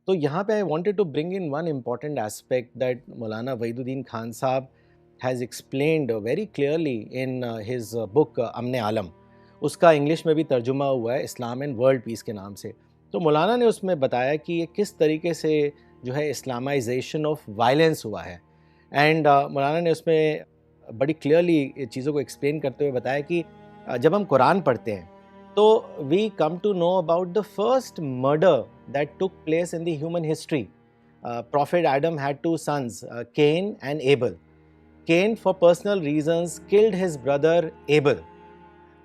तो यहाँ पे I wanted to bring in one important aspect that Maulana Wahiduddin Khan Sahab has explained very clearly in his book Aman Alam. उसका English में भी तर्जुमा हुआ है इस्लाम एंड वर्ल्ड पीस के नाम से। तो मौलाना ने उसमें बताया कि ये किस तरीके से जो है इस्लामाइजेशन ऑफ वायलेंस हुआ है। एंड मौलाना ने उसमें बड़ी क्लियरली चीज़ों को एक्सप्लेन करते हुए बताया कि जब हम कुरान पढ़ते हैं तो we come to know about the first murder that took place in the human history. Prophet Adam had two sons, Cain and Abel. Cain, for personal reasons, killed his brother Abel.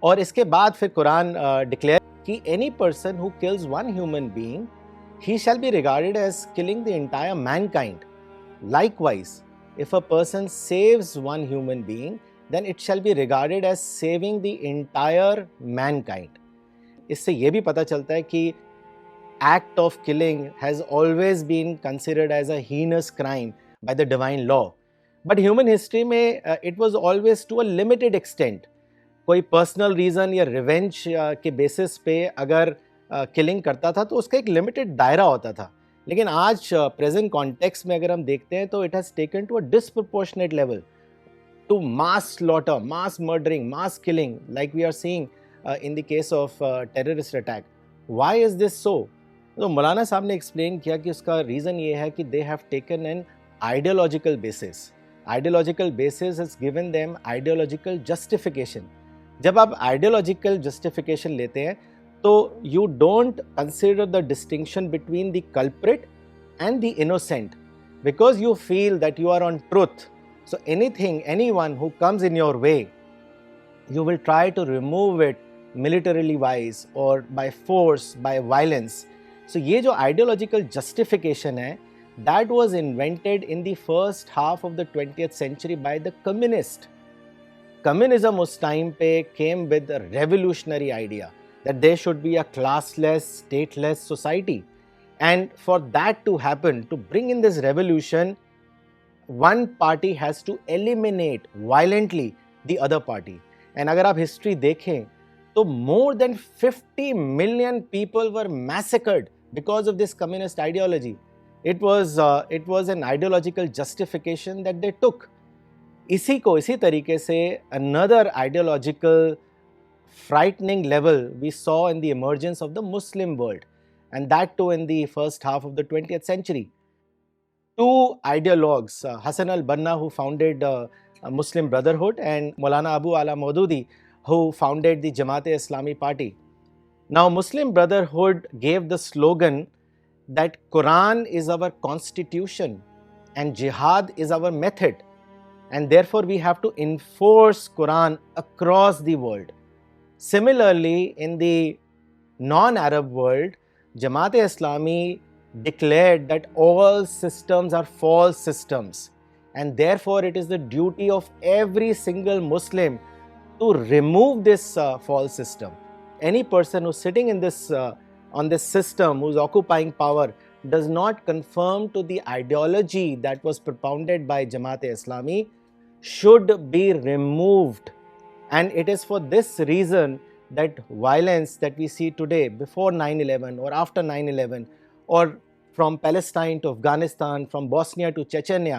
और इसके बाद फिर Quran declare कि any person who kills one human being, he shall be regarded as killing the entire mankind. Likewise, if a person saves one human being, then it shall be regarded as saving the entire mankind. इससे ये भी पता चलता है कि act of killing has always been considered as a heinous crime by the divine law. But human history में it was always to a limited extent. कोई personal reason या रिवेंज के बेसिस पे अगर किलिंग करता था तो उसका एक लिमिटेड दायरा होता था। लेकिन आज प्रेजेंट कॉन्टेक्स्ट में अगर हम देखते हैं तो it has taken to a disproportionate level, to mass slaughter, mass murdering, mass killing, like we are seeing in the case of terrorist attack. Why is this so? तो मौलाना साहब ने एक्सप्लेन किया कि उसका रीज़न ये है कि they have taken an ideological basis. Ideological basis is given them ideological justification. जब आप आइडियोलॉजिकल जस्टिफिकेशन लेते हैं तो you don't consider the distinction between the culprit and the innocent because you feel that you are on truth. So anything, anyone who comes in your way, you will try to remove it militarily wise or by force, by violence. So ये जो ideological justification है, that was invented in the first half of the 20th century by the communist. Communism उस time पे came with a revolutionary idea that there should be a classless, stateless society. And for that to happen, to bring in this revolution, one party has to eliminate violently the other party. And अगर आप history देखें तो more than 50 million people were massacred because of this communist ideology. It was an ideological justification that they took. इसी तरीके से another ideological frightening level we saw in the emergence of the Muslim world, and that too in the first half of the 20th century. Two ideologues, Hassan al-Banna, who founded Muslim Brotherhood, and Maulana Abu Ala Maududi, who founded the Jamaat-e-Islami party. Now, Muslim Brotherhood gave the slogan that Quran is our constitution and jihad is our method, and therefore we have to enforce Quran across the world. Similarly, in the non-Arab world, Jamaat-e-Islami declared that all systems are false systems, and therefore it is the duty of every single Muslim to remove this false system. Any person who's sitting in this on this system, who's occupying power, does not conform to the ideology that was propounded by Jamaat-e-Islami, should be removed. And it is for this reason that violence that we see today, before 9/11 or after 9/11, or from Palestine to Afghanistan, from Bosnia to Chechnya,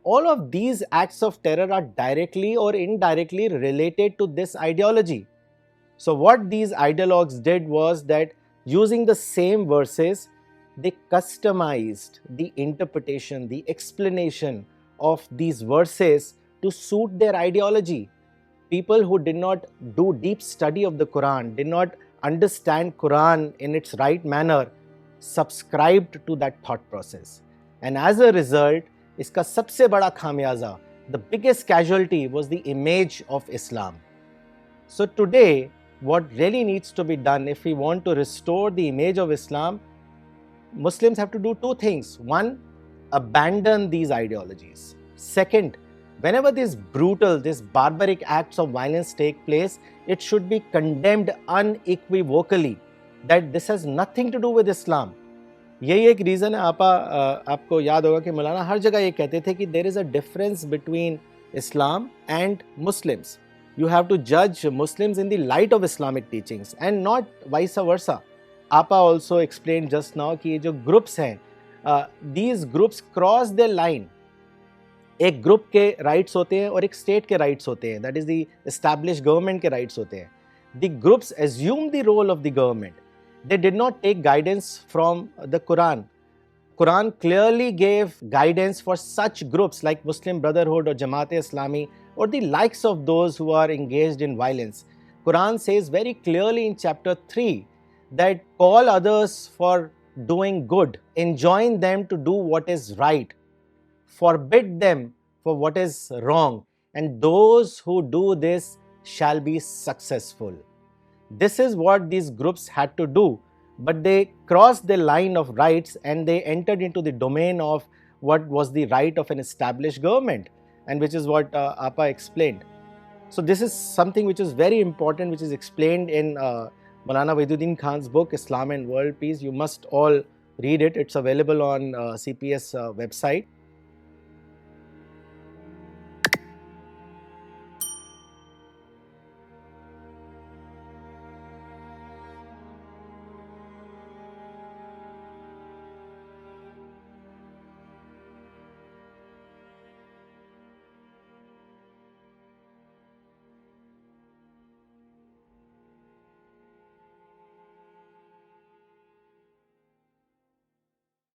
all of these acts of terror are directly or indirectly related to this ideology. So what these ideologues did was that using the same verses, they customized the interpretation, the explanation of these verses to suit their ideology. People who did not do deep study of the Quran, did not understand Quran in its right manner, subscribed to that thought process. And as a result, iska sabse bada khamiyaza, the biggest casualty was the image of Islam. So today, what really needs to be done if we want to restore the image of Islam, Muslims have to do two things. One, abandon these ideologies. Second, whenever these brutal, these barbaric acts of violence take place, it should be condemned unequivocally that this has nothing to do with Islam. यही एक reason है। आपको याद होगा कि मौलाना हर जगह ये कहते थे कि there is a difference between Islam and Muslims. You have to judge Muslims in the light of Islamic teachings and not vice versa. Apa also explained just now कि ये जो groups हैं these groups cross the line. एक group के rights होते हैं और एक स्टेट के राइट्स होते हैं, that is the establish government के राइट्स होते हैं. The groups assume the role of the government. They did not take guidance from the Quran. Quran clearly gave guidance for such groups like Muslim Brotherhood or Jamaat-e-Islami or the likes of those who are engaged in violence. Quran says very clearly in chapter 3 that call others for doing good, enjoin them to do what is right, forbid them for what is wrong, and those who do this shall be successful. This is what these groups had to do, but they crossed the line of rights and they entered into the domain of what was the right of an established government, and which is what Apa explained. So this is something which is very important, which is explained in Maulana Waiduddin Khan's book Islam and World Peace. You must all read it. It's available on CPS website.